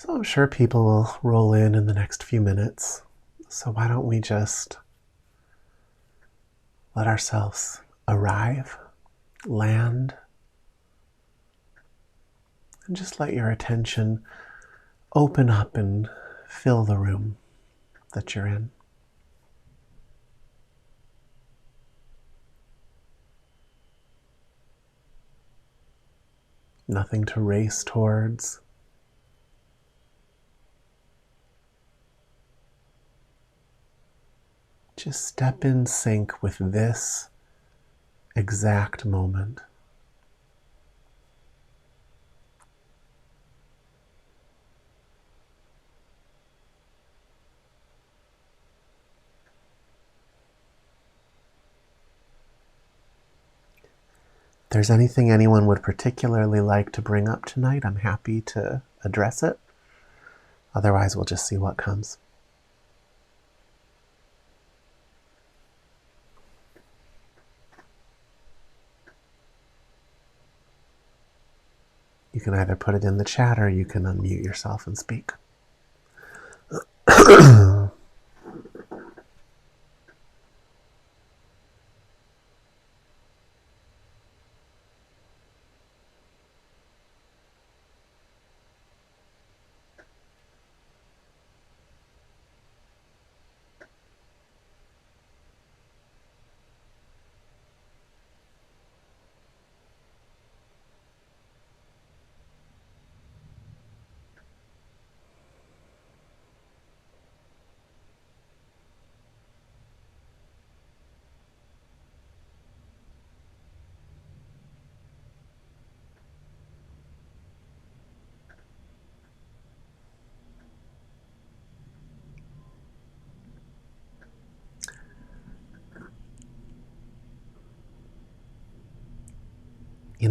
So I'm sure people will roll in the next few minutes. So why don't we just let ourselves arrive, land, and just let your attention open up and fill the room that you're in. Nothing to race towards. Just step in sync with this exact moment. If there's anything anyone would particularly like to bring up tonight, I'm happy to address it. Otherwise, we'll just see what comes. You can either put it in the chat or you can unmute yourself and speak.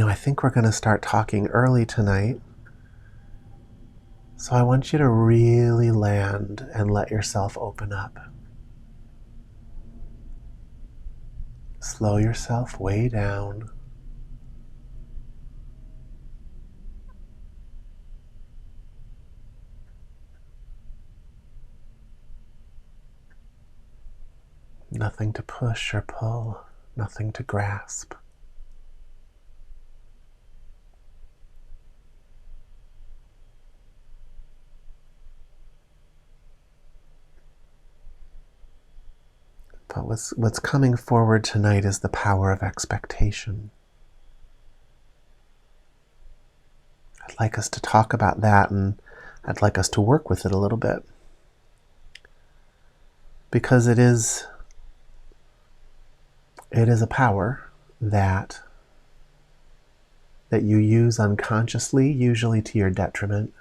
I think we're going to start talking early tonight. So I want you to really land and let yourself open up. Slow yourself way down. Nothing to push or pull, nothing to grasp. But what's coming forward tonight is the power of expectation. I'd like us to talk about that, and I'd like us to work with it a little bit. Because it is a power that you use unconsciously, usually to your detriment.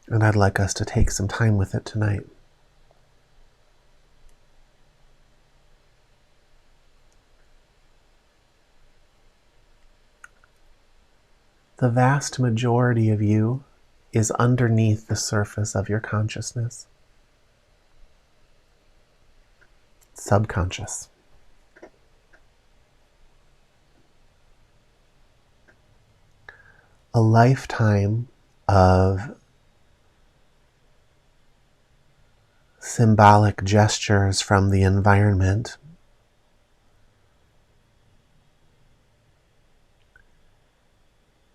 And I'd like us to take some time with it tonight. The vast majority of you is underneath the surface of your consciousness. Subconscious. A lifetime of symbolic gestures from the environment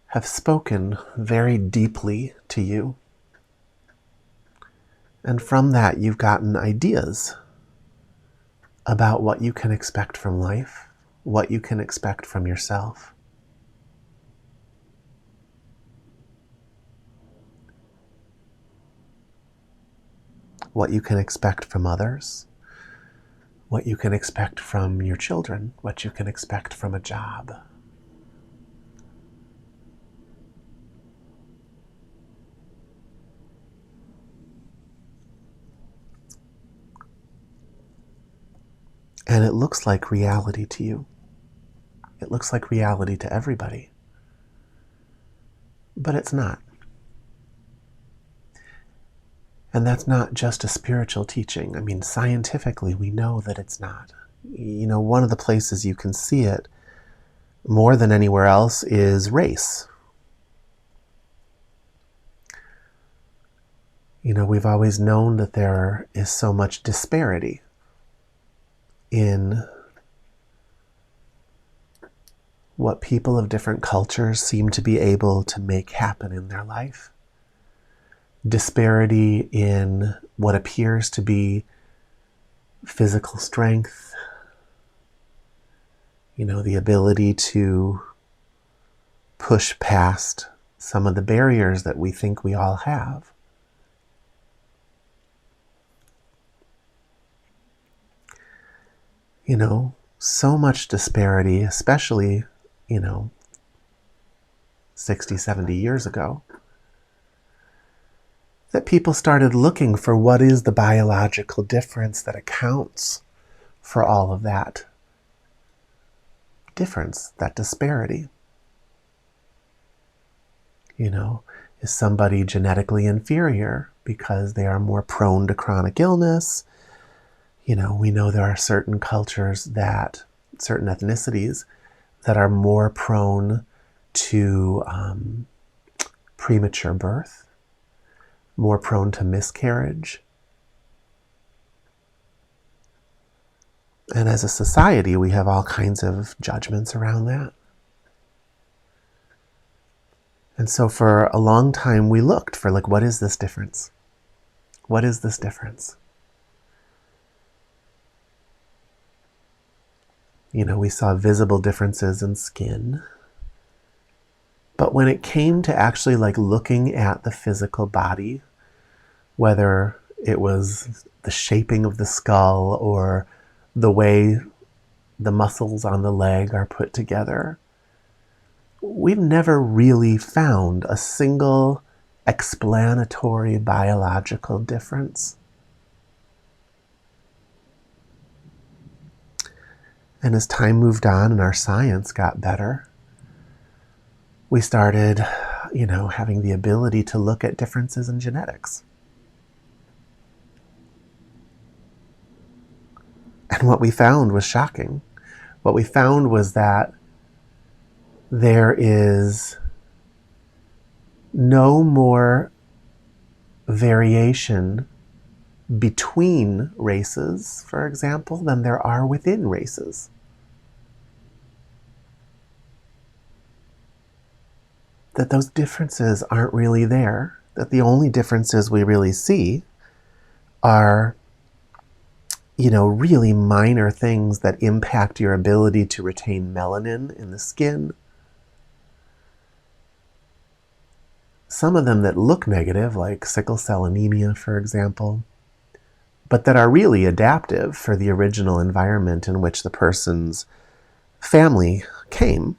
have spoken very deeply to you. And from that, you've gotten ideas about what you can expect from life, what you can expect from yourself. What you can expect from others, what you can expect from your children, what you can expect from a job. And it looks like reality to you. It looks like reality to everybody. But it's not. And that's not just a spiritual teaching. I mean, scientifically, we know that it's not. One of the places you can see it more than anywhere else is race. You know, we've always known that there is so much disparity in what people of different cultures seem to be able to make happen in their life. Disparity in what appears to be physical strength, you know, the ability to push past some of the barriers that we think we all have. You know, so much disparity, especially, 60, 70 years ago, that people started looking for what is the biological difference that accounts for all of that difference, that disparity. Is somebody genetically inferior because they are more prone to chronic illness? We know there are certain cultures certain ethnicities that are more prone to premature birth, more prone to miscarriage. And as a society, we have all kinds of judgments around that. And so for a long time, we looked for, what is this difference? What is this difference? We saw visible differences in skin. But when it came to actually looking at the physical body, whether it was the shaping of the skull or the way the muscles on the leg are put together, we've never really found a single explanatory biological difference. And as time moved on and our science got better, we started, having the ability to look at differences in genetics. And what we found was shocking. What we found was that there is no more variation between races, for example, than there are within races. That those differences aren't really there. That the only differences we really see are, really minor things that impact your ability to retain melanin in the skin. Some of them that look negative, like sickle cell anemia, for example, but that are really adaptive for the original environment in which the person's family came.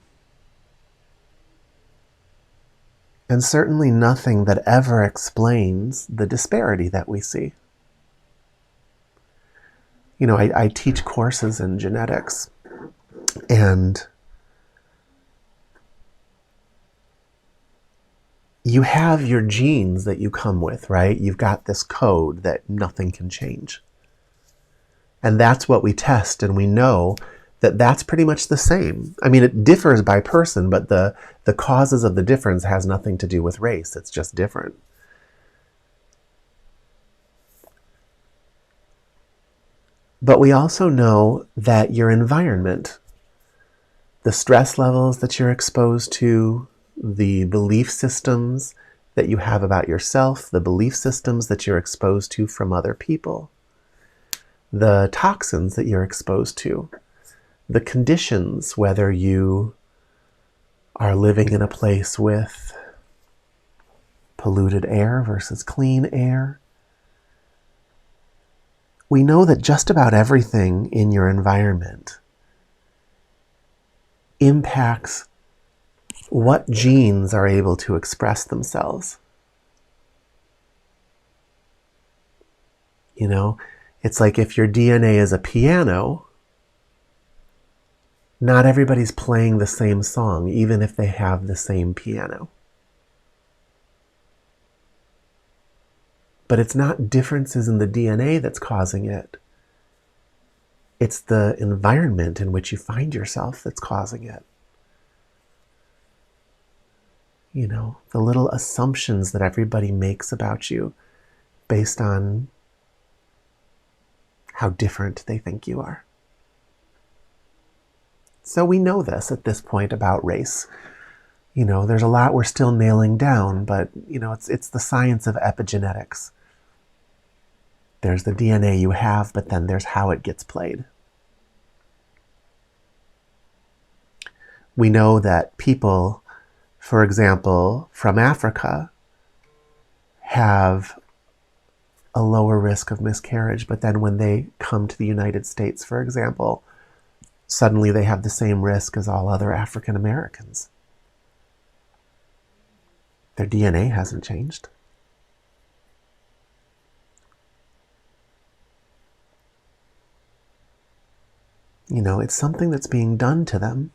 And certainly nothing that ever explains the disparity that we see. I teach courses in genetics, and you have your genes that you come with, right? You've got this code that nothing can change. And that's what we test, and we know that that's pretty much the same. I mean, it differs by person, but the causes of the difference has nothing to do with race. It's just different. But we also know that your environment, the stress levels that you're exposed to, the belief systems that you have about yourself, the belief systems that you're exposed to from other people, the toxins that you're exposed to, the conditions, whether you are living in a place with polluted air versus clean air. We know that just about everything in your environment impacts what genes are able to express themselves. It's like if your DNA is a piano, not everybody's playing the same song, even if they have the same piano. But it's not differences in the DNA that's causing it. It's the environment in which you find yourself that's causing it. The little assumptions that everybody makes about you based on how different they think you are. So we know this at this point about race. There's a lot we're still nailing down, but it's the science of epigenetics. There's the DNA you have, but then there's how it gets played. We know that people, for example, from Africa, have a lower risk of miscarriage, but then when they come to the United States, for example, suddenly they have the same risk as all other African Americans. Their DNA hasn't changed. It's something that's being done to them.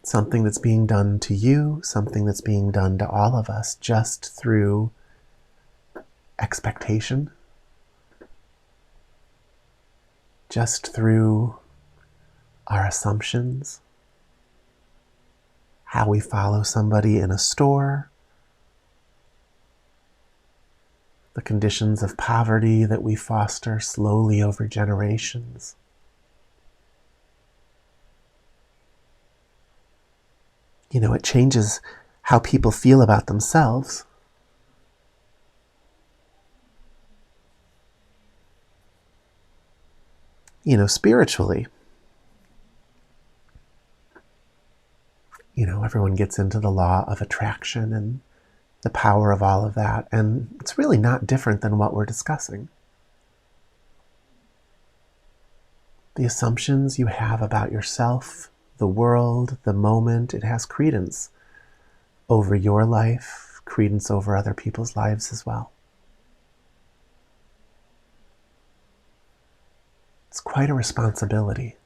Something that's being done to you, something that's being done to all of us just through expectation, just through our assumptions, how we follow somebody in a store, the conditions of poverty that we foster slowly over generations. It changes how people feel about themselves. Spiritually. Everyone gets into the law of attraction and the power of all of that, and it's really not different than what we're discussing. The assumptions you have about yourself, the world, the moment, it has credence over your life, credence over other people's lives as well. It's quite a responsibility.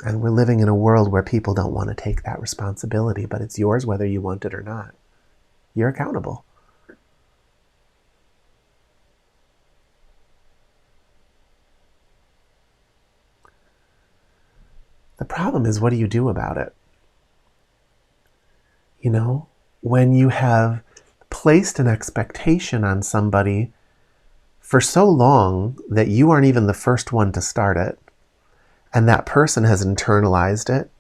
And we're living in a world where people don't want to take that responsibility, but it's yours whether you want it or not. You're accountable. The problem is, what do you do about it? When you have placed an expectation on somebody for so long that you aren't even the first one to start it, and that person has internalized it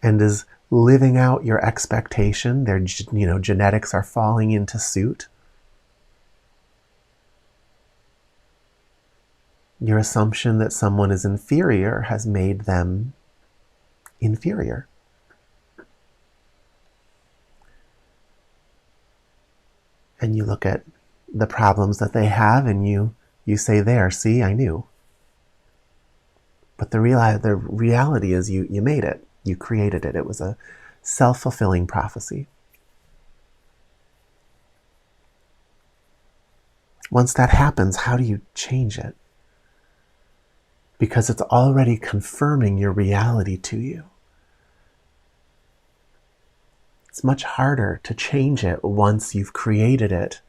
and is living out your expectation, their genetics are falling into suit. Your assumption that someone is inferior has made them inferior. And you look at the problems that they have and you say, there, see, I knew. But the reality is you made it. You created it. It was a self-fulfilling prophecy. Once that happens, how do you change it? Because it's already confirming your reality to you. It's much harder to change it once you've created it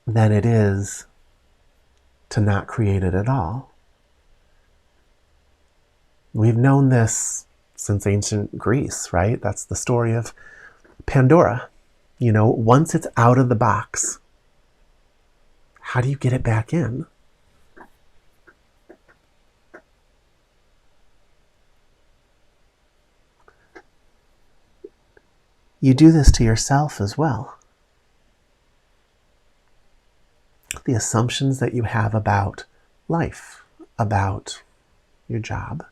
than it is to not create it at all. We've known this since ancient Greece, right? That's the story of Pandora. Once it's out of the box, how do you get it back in? You do this to yourself as well. The assumptions that you have about life, about your job,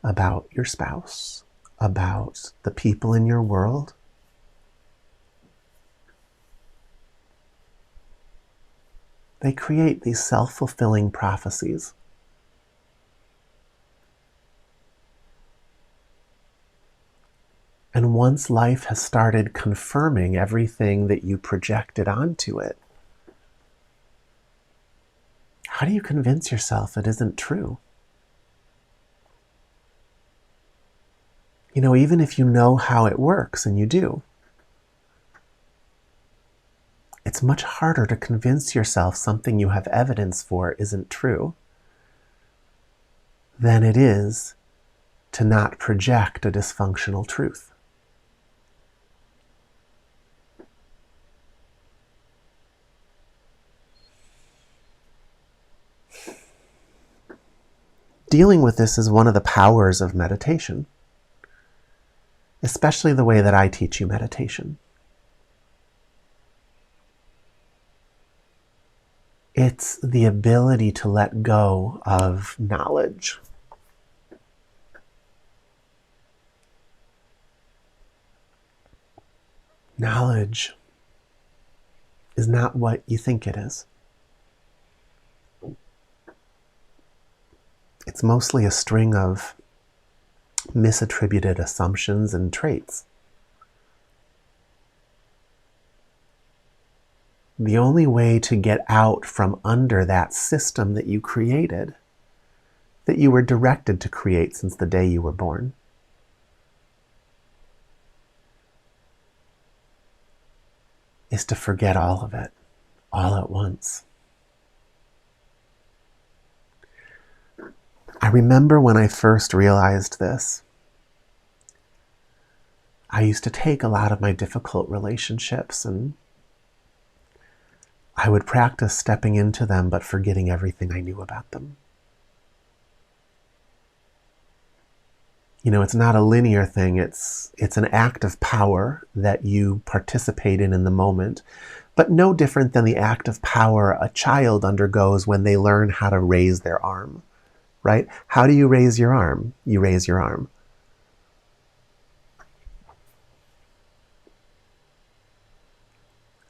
about your spouse, about the people in your world. They create these self-fulfilling prophecies. And once life has started confirming everything that you projected onto it, how do you convince yourself it isn't true? Even if you know how it works, and you do, it's much harder to convince yourself something you have evidence for isn't true than it is to not project a dysfunctional truth. Dealing with this is one of the powers of meditation, especially the way that I teach you meditation. It's the ability to let go of knowledge. Knowledge is not what you think it is. It's mostly a string of misattributed assumptions and traits. The only way to get out from under that system that you created, that you were directed to create since the day you were born, is to forget all of it, all at once. I remember when I first realized this, I used to take a lot of my difficult relationships and I would practice stepping into them but forgetting everything I knew about them. You know, it's not a linear thing. It's an act of power that you participate in the moment, but no different than the act of power a child undergoes when they learn how to raise their arm. Right? How do you raise your arm? You raise your arm.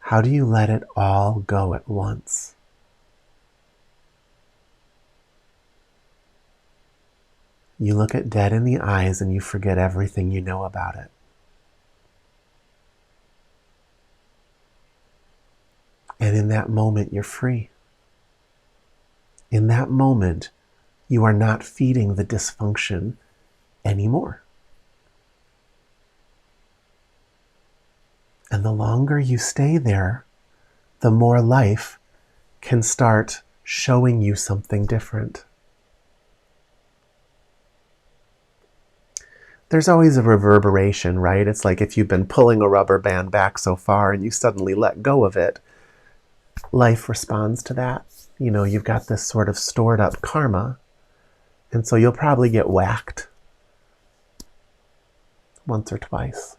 How do you let it all go at once? You look it dead in the eyes and you forget everything you know about it. And in that moment, you're free. In that moment, you are not feeding the dysfunction anymore. And the longer you stay there, the more life can start showing you something different. There's always a reverberation, right? It's like if you've been pulling a rubber band back so far and you suddenly let go of it, life responds to that. You know, you've got this sort of stored up karma. And so you'll probably get whacked once or twice.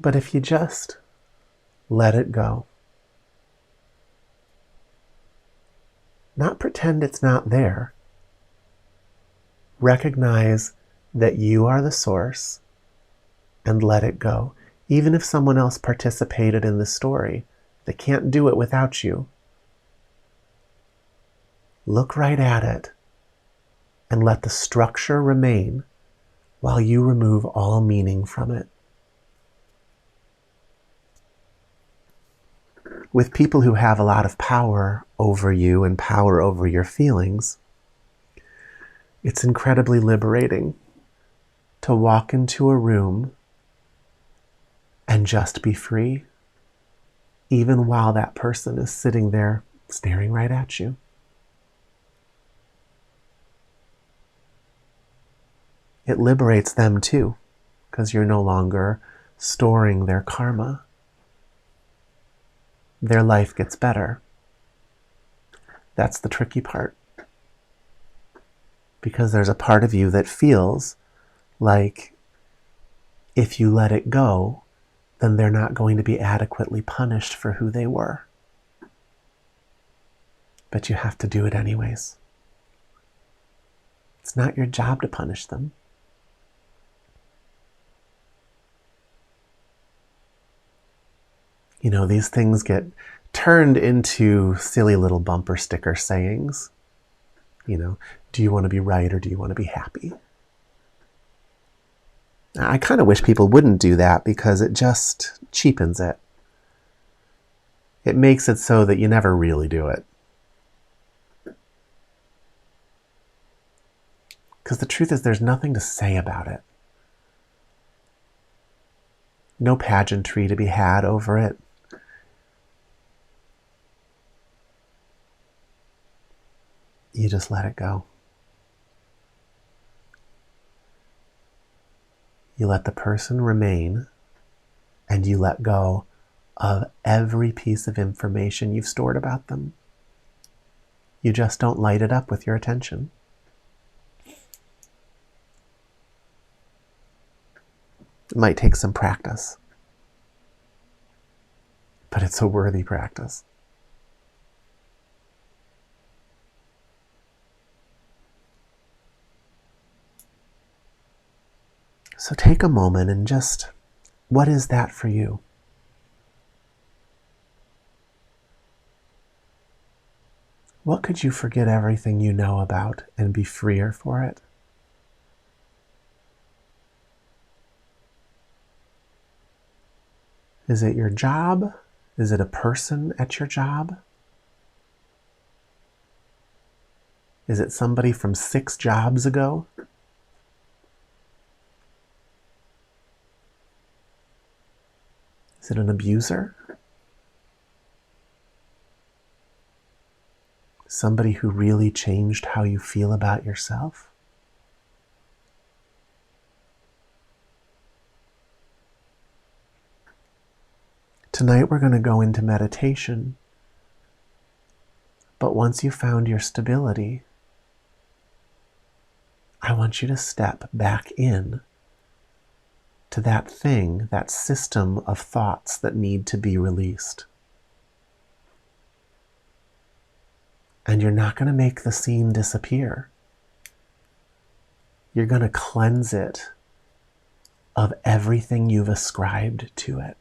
But if you just let it go, not pretend it's not there, recognize that you are the source and let it go. Even if someone else participated in the story, they can't do it without you. Look right at it and let the structure remain while you remove all meaning from it. With people who have a lot of power over you and power over your feelings, it's incredibly liberating to walk into a room and just be free, even while that person is sitting there staring right at you. It liberates them too, because you're no longer storing their karma. Their life gets better. That's the tricky part. Because there's a part of you that feels like if you let it go, then they're not going to be adequately punished for who they were. But you have to do it anyways. It's not your job to punish them. You know, these things get turned into silly little bumper sticker sayings. You know, do you want to be right or do you want to be happy? I kind of wish people wouldn't do that because it just cheapens it. It makes it so that you never really do it. Because the truth is there's nothing to say about it. No pageantry to be had over it. You just let it go. You let the person remain, and you let go of every piece of information you've stored about them. You just don't light it up with your attention. It might take some practice, but it's a worthy practice. So take a moment and just, what is that for you? What could you forget everything you know about and be freer for it? Is it your job? Is it a person at your job? Is it somebody from 6 jobs ago? Is it an abuser? Somebody who really changed how you feel about yourself? Tonight we're going to go into meditation, but once you found your stability, I want you to step back in to that thing, that system of thoughts that need to be released. And you're not going to make the scene disappear. You're going to cleanse it of everything you've ascribed to it.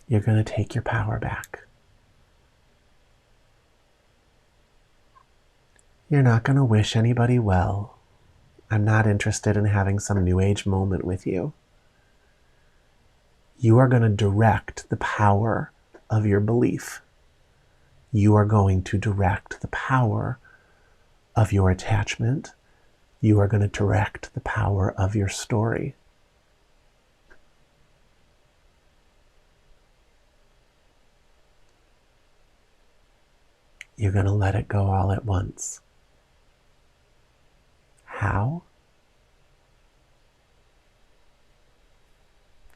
You're going to take your power back. You're not going to wish anybody well. I'm not interested in having some new age moment with you. You are going to direct the power of your belief. You are going to direct the power of your attachment. You are going to direct the power of your story. You're going to let it go all at once. How?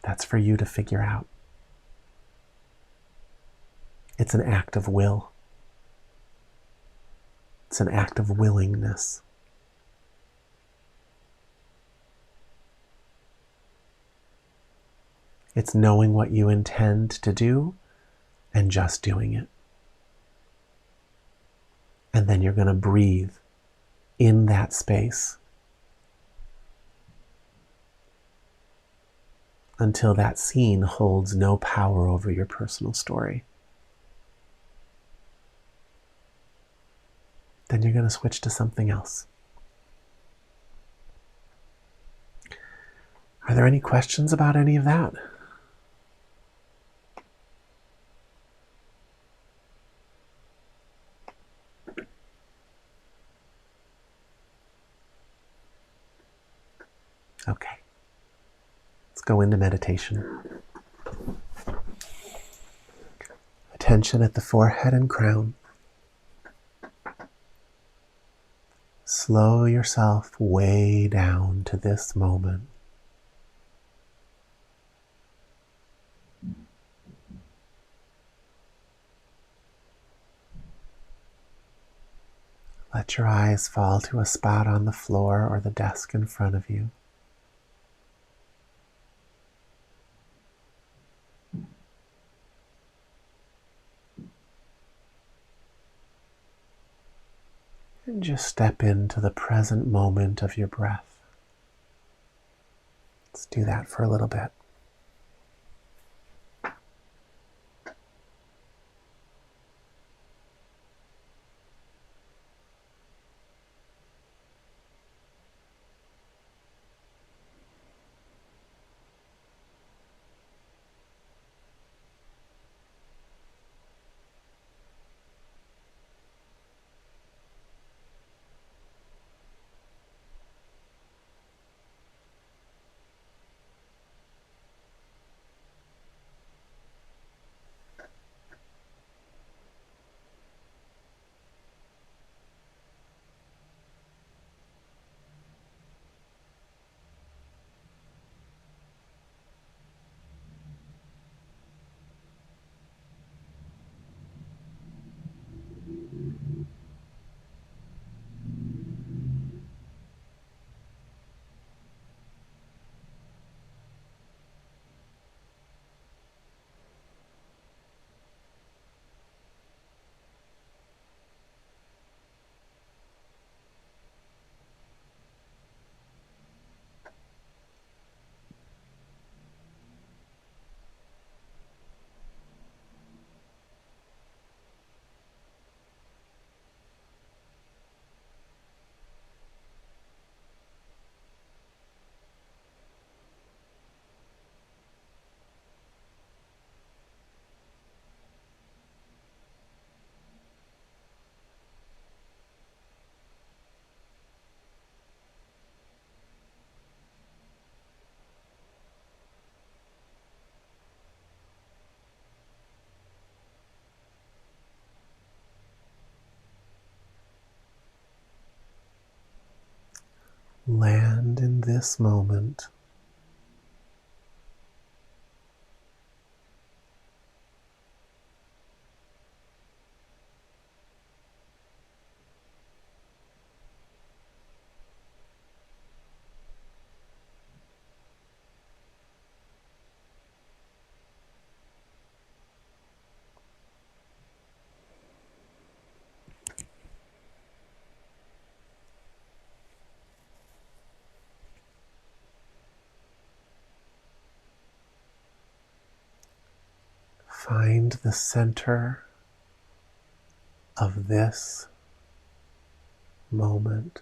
That's for you to figure out. It's an act of will. It's an act of willingness. It's knowing what you intend to do and just doing it. And then you're going to breathe in that space until that scene holds no power over your personal story. Then you're going to switch to something else. Are there any questions about any of that? Okay. Let's go into meditation. Attention at the forehead and crown. Slow yourself way down to this moment. Let your eyes fall to a spot on the floor or the desk in front of you. And just step into the present moment of your breath. Let's do that for a little bit. land in this moment. Find the center of this moment.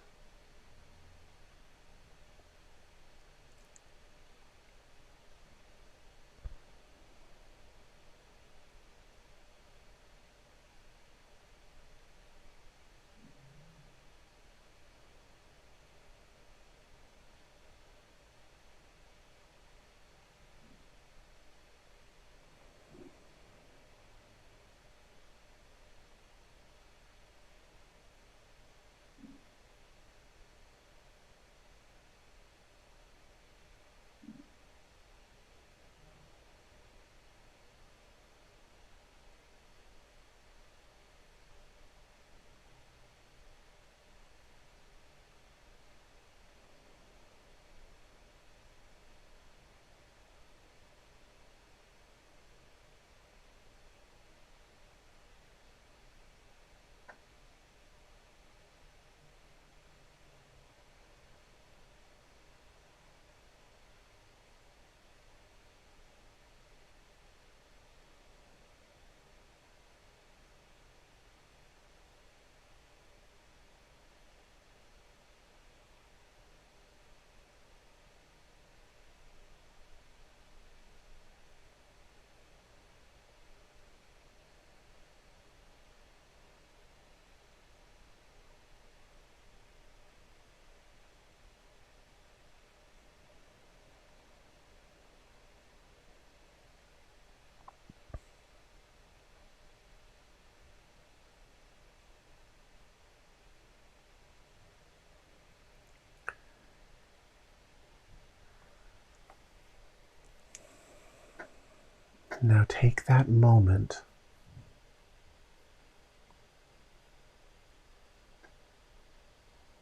Now take that moment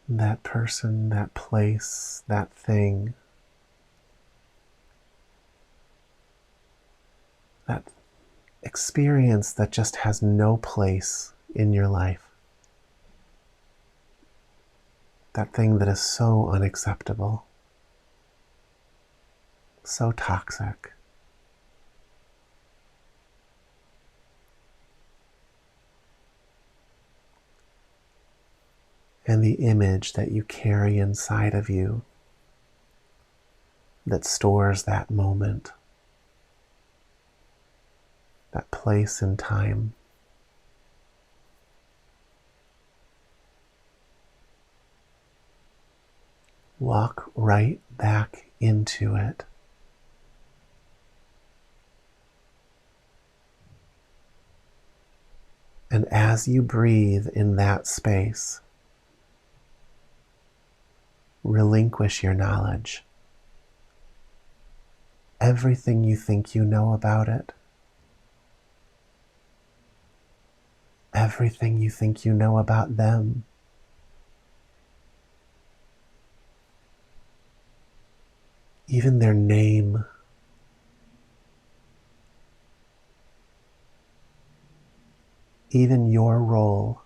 that person, that place, that thing, that experience that just has no place in your life. That thing that is so unacceptable, so toxic. And the image that you carry inside of you that stores that moment, that place and time. Walk right back into it. And as you breathe in that space, relinquish your knowledge. Everything you think you know about it, everything you think you know about them, even their name, even your role.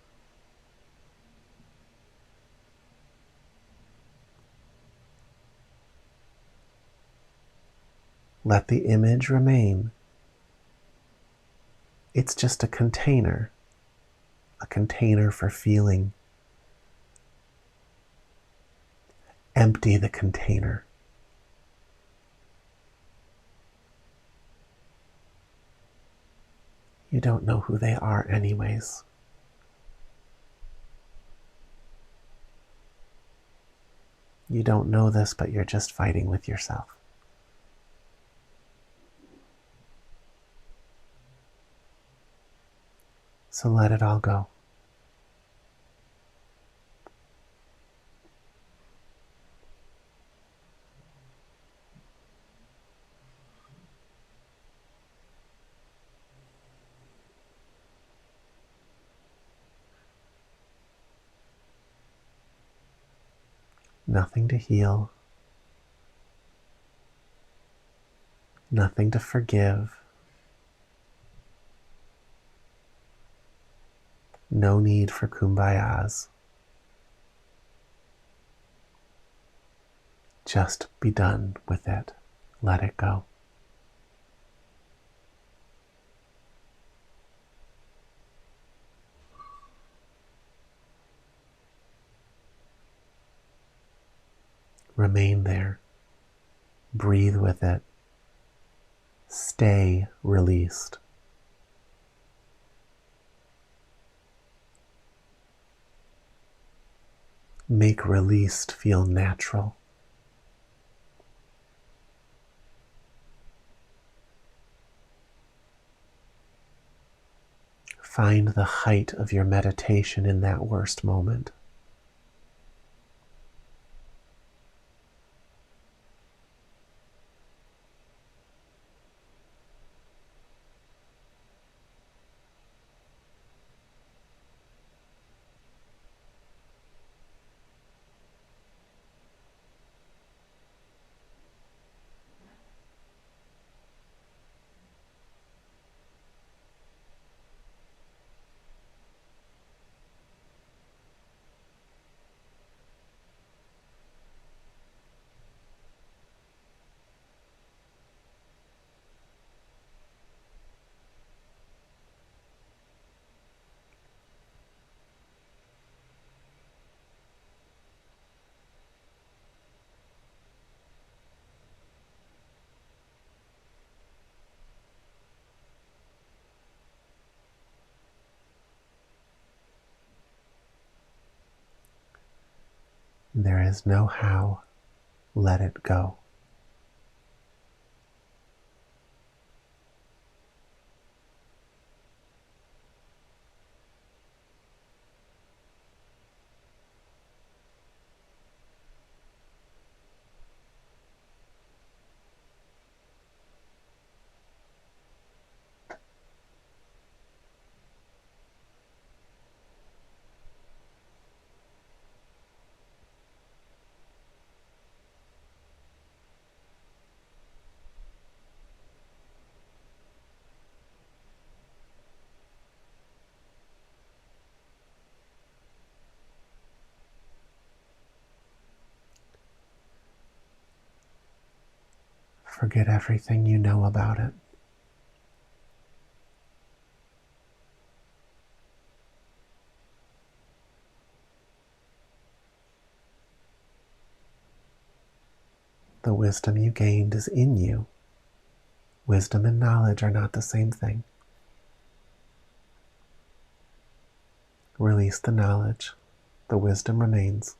Let the image remain. It's just a container for feeling. Empty the container. You don't know who they are anyways. You don't know this, but you're just fighting with yourself. So let it all go. nothing to heal, nothing to forgive, no need for kumbayas. Just be done with it. Let it go. Remain there. Breathe with it. Stay released. Make released feel natural. Find the height of your meditation in that worst moment. There is no how. Let it go. Forget everything you know about it. The wisdom you gained is in you. Wisdom and knowledge are not the same thing. Release the knowledge. The wisdom remains.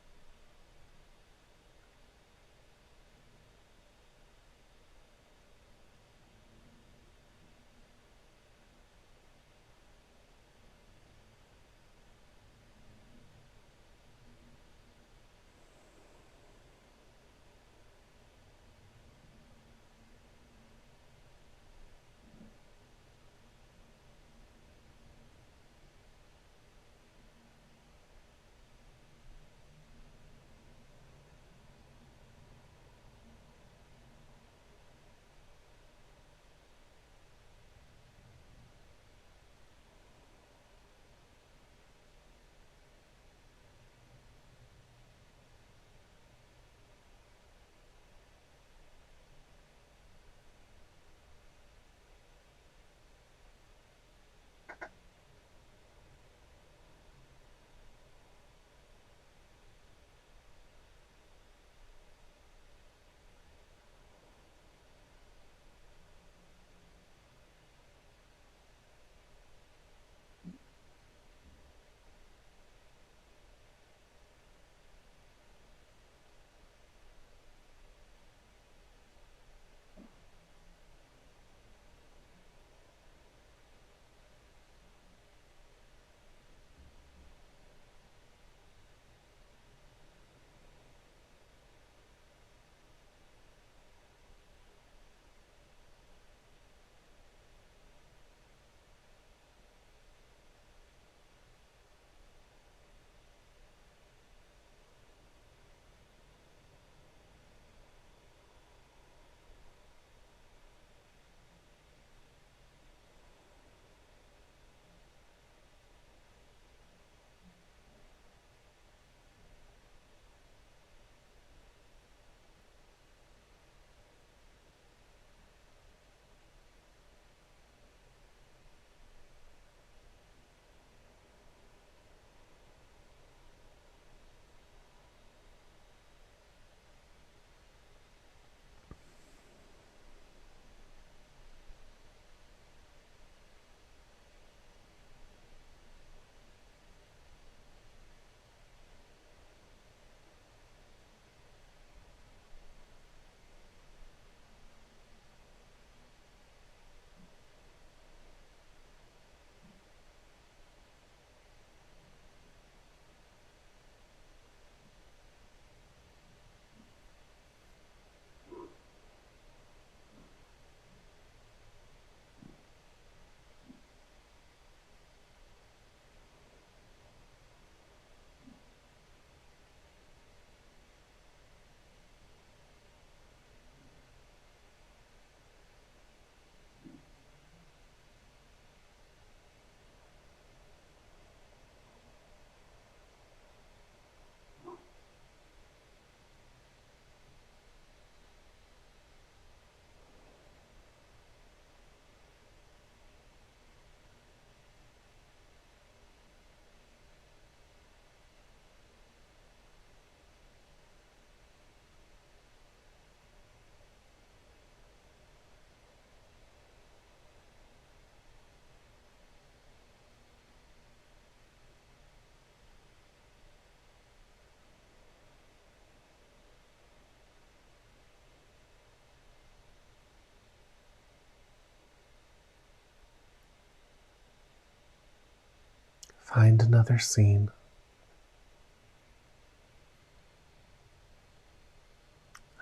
Find another scene.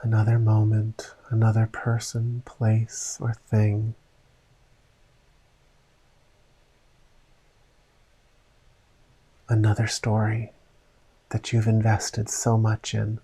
Another moment, another person, place, or thing. Another story that you've invested so much in.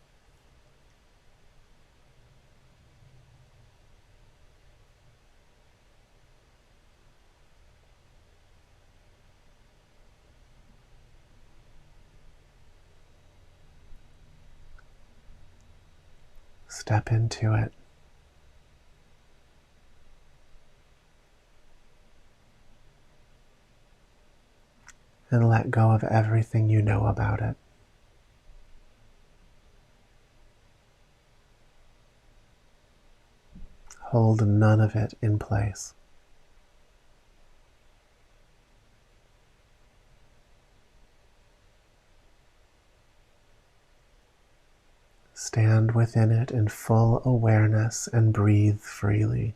Step into it. And let go of everything you know about it. Hold none of it in place. Stand within it in full awareness and breathe freely.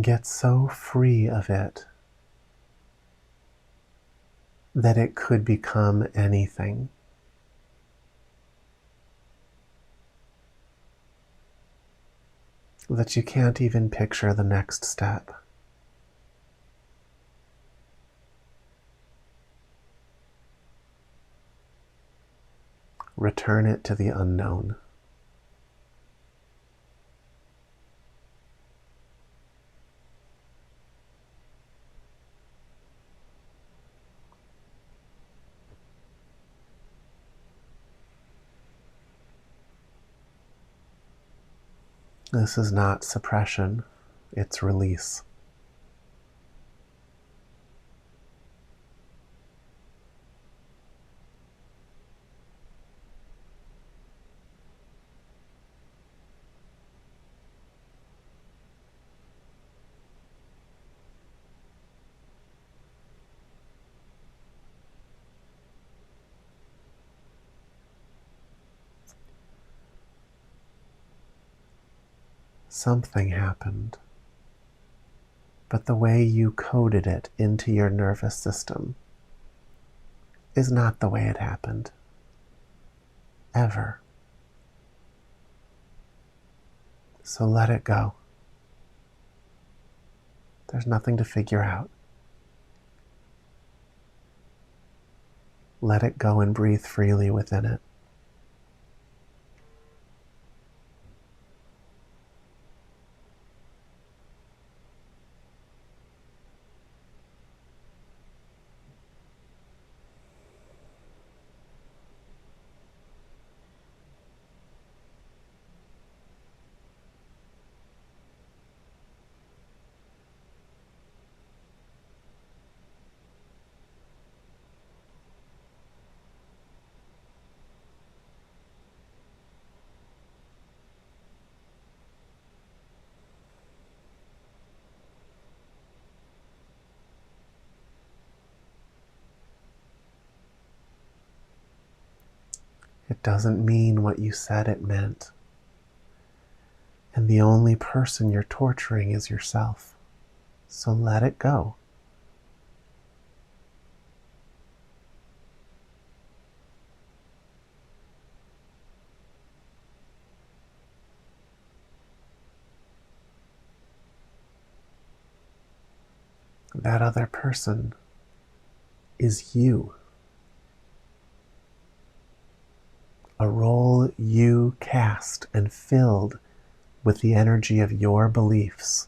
Get so free of it that it could become anything. That you can't even picture the next step. Return it to the unknown. This is not suppression, it's release. Something happened, but the way you coded it into your nervous system is not the way it happened. Ever. So let it go. There's nothing to figure out. Let it go and breathe freely within it. It doesn't mean what you said it meant. And the only person you're torturing is yourself. So let it go. that other person is you. A role you cast and filled with the energy of your beliefs.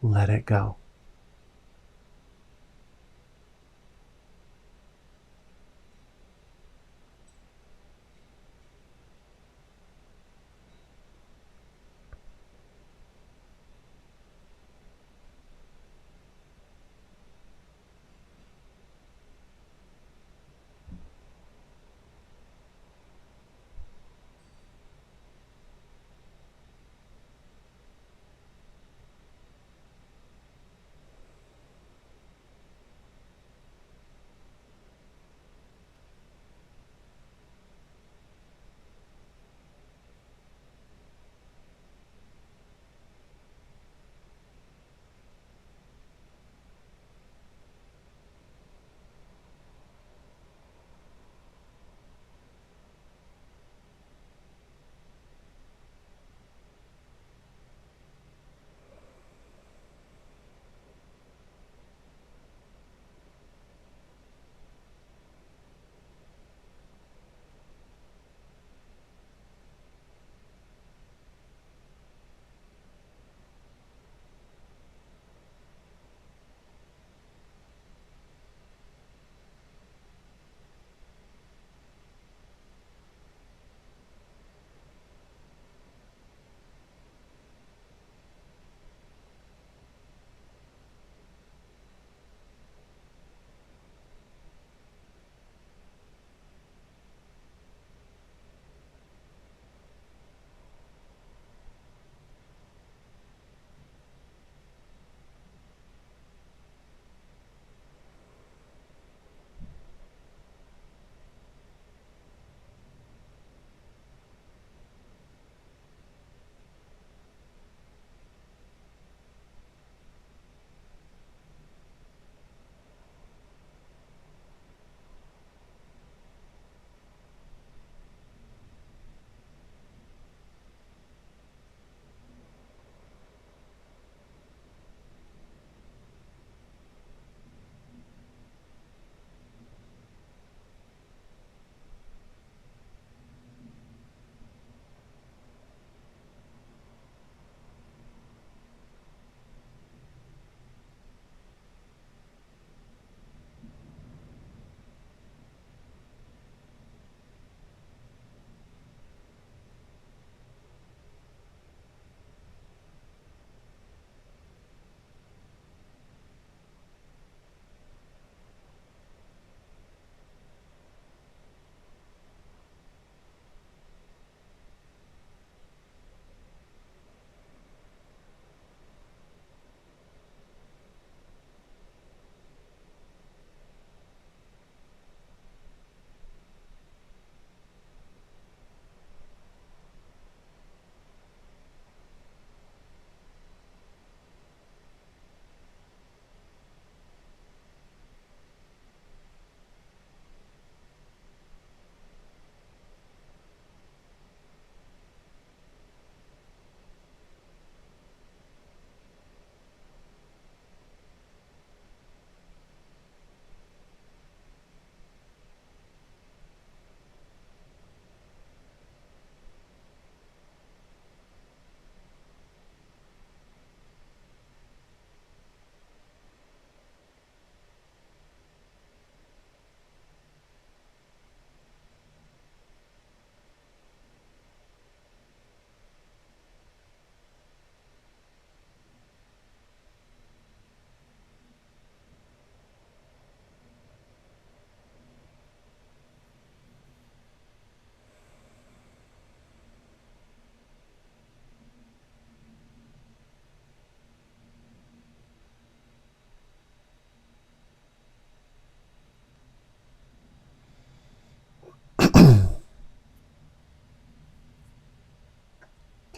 Let it go.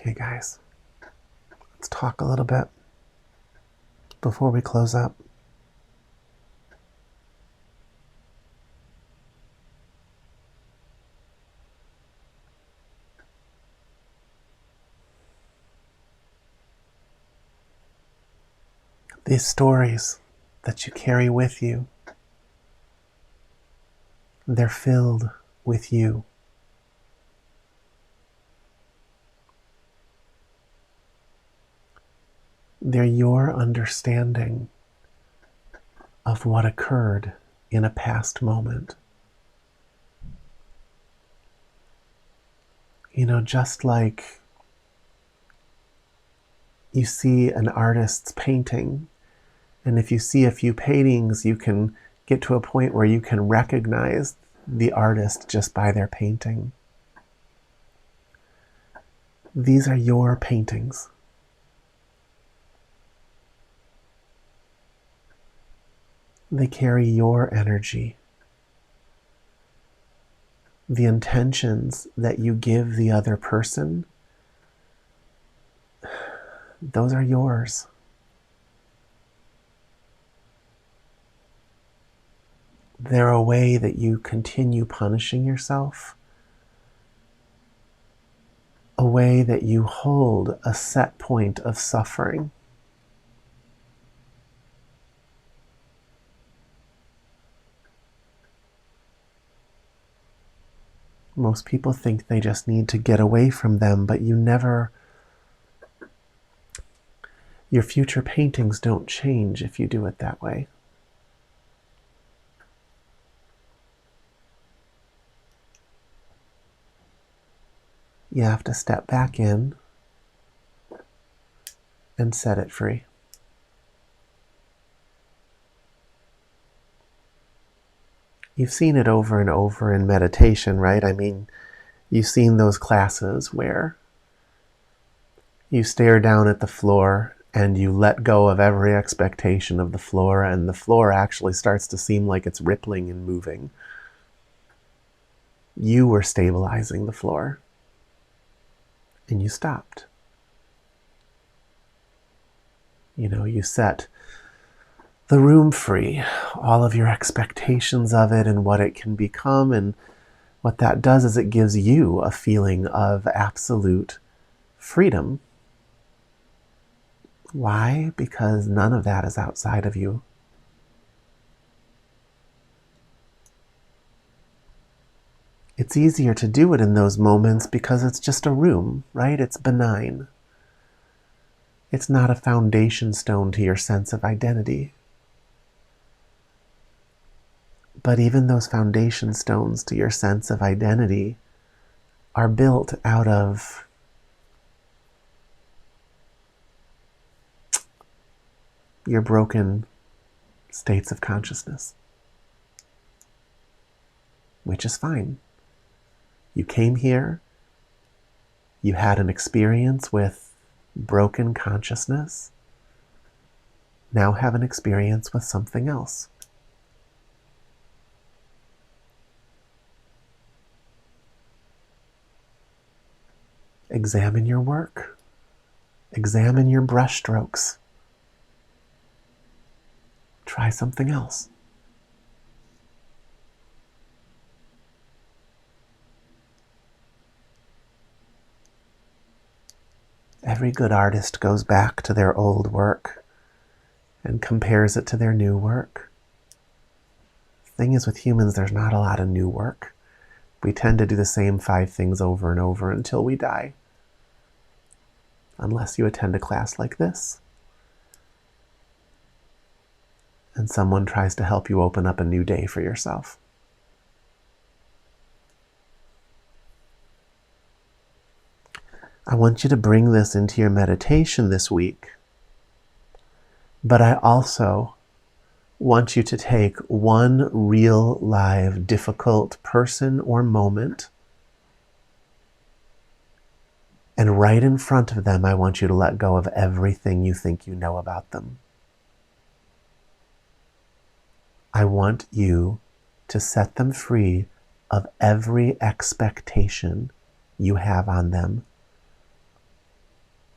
Okay, guys, let's talk a little bit before we close up. These stories that you carry with you, they're filled with you. They're your understanding of what occurred in a past moment. You know, just like you see an artist's painting, and if you see a few paintings, you can get to a point where you can recognize the artist just by their painting. These are your paintings. They carry your energy. The intentions that you give the other person, those are yours. They're a way that you continue punishing yourself, a way that you hold a set point of suffering. Most people think they just need to get away from them, but your future paintings don't change if you do it that way. You have to step back in and set it free. You've seen it over and over in meditation, right? I mean, you've seen those classes where you stare down at the floor and you let go of every expectation of the floor, and the floor actually starts to seem like it's rippling and moving. You were stabilizing the floor, and you stopped. You know, you set the room free, all of your expectations of it and what it can become, and what that does is it gives you a feeling of absolute freedom. Why? Because none of that is outside of you. It's easier to do it in those moments because it's just a room, right? It's benign. It's not a foundation stone to your sense of identity. But even those foundation stones to your sense of identity are built out of your broken states of consciousness, which is fine. You came here, you had an experience with broken consciousness, now have an experience with something else. Examine your work. Examine your brushstrokes. Try something else. Every good artist goes back to their old work and compares it to their new work. The thing is, with humans, there's not a lot of new work. We tend to do the same 5 things over and over until we die. Unless you attend a class like this, and someone tries to help you open up a new day for yourself. I want you to bring this into your meditation this week, but I also want you to take one real, live, difficult person or moment, and right in front of them, I want you to let go of everything you think you know about them. I want you to set them free of every expectation you have on them.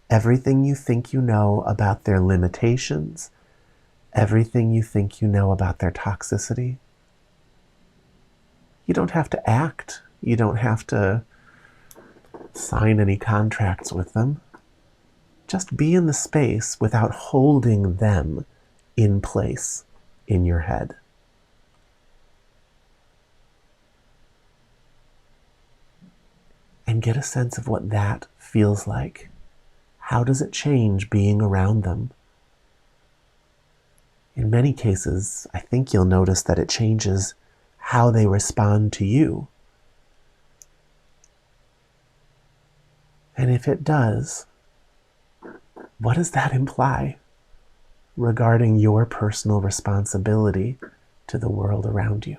Everything you think you know about their limitations, everything you think you know about their toxicity. You don't have to act. You don't have to sign any contracts with them. Just be in the space without holding them in place in your head. And get a sense of what that feels like. How does it change being around them? In many cases, I think you'll notice that it changes how they respond to you. And if it does, what does that imply regarding your personal responsibility to the world around you?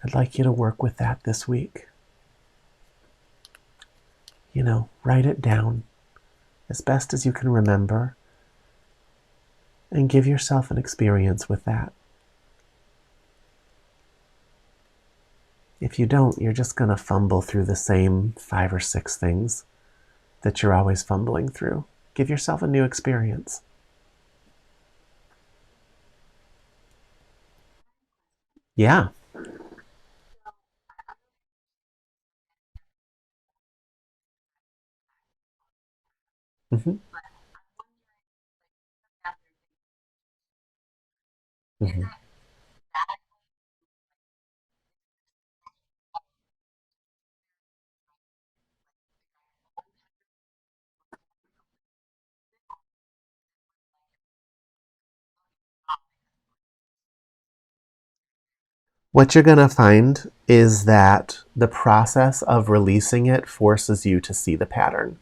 I'd like you to work with that this week. Write it down as best as you can remember and give yourself an experience with that. If you don't, you're just going to fumble through the same 5 or 6 things that you're always fumbling through. Give yourself a new experience. Yeah. Mm-hmm. Mm-hmm. What you're going to find is that the process of releasing it forces you to see the pattern,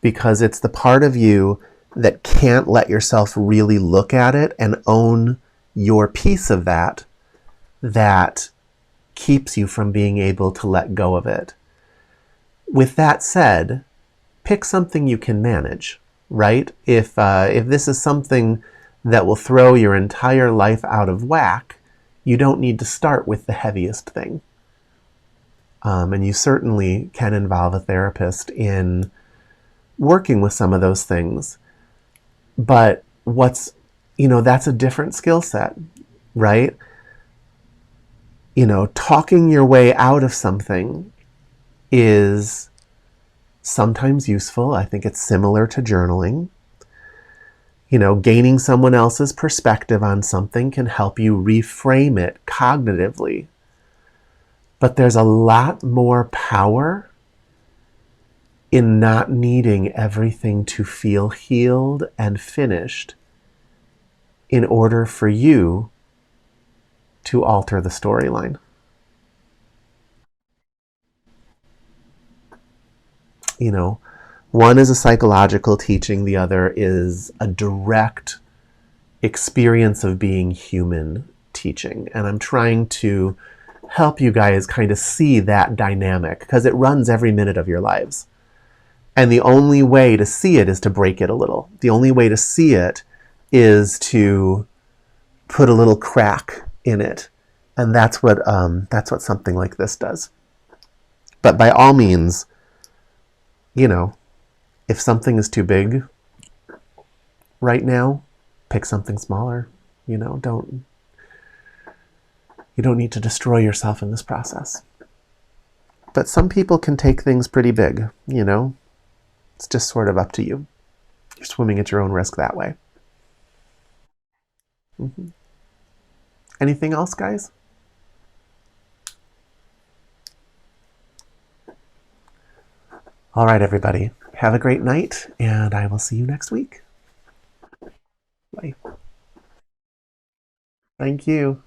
because it's the part of you that can't let yourself really look at it and own your piece of that that keeps you from being able to let go of it. With that said, pick something you can manage, right? If this is something that will throw your entire life out of whack, you don't need to start with the heaviest thing. And you certainly can involve a therapist in working with some of those things. But that's a different skill set, right? Talking your way out of something is sometimes useful. I think it's similar to journaling. Gaining someone else's perspective on something can help you reframe it cognitively. But there's a lot more power in not needing everything to feel healed and finished in order for you to alter the storyline. One is a psychological teaching, the other is a direct experience of being human teaching. And I'm trying to help you guys kind of see that dynamic because it runs every minute of your lives. And the only way to see it is to break it a little. The only way to see it is to put a little crack in it. And that's what something like this does. But by all means, if something is too big right now, pick something smaller. You don't need to destroy yourself in this process. But some people can take things pretty big, It's just sort of up to you. You're swimming at your own risk that way. Mm-hmm. Anything else, guys? All right, everybody. Have a great night, and I will see you next week. Bye. Thank you.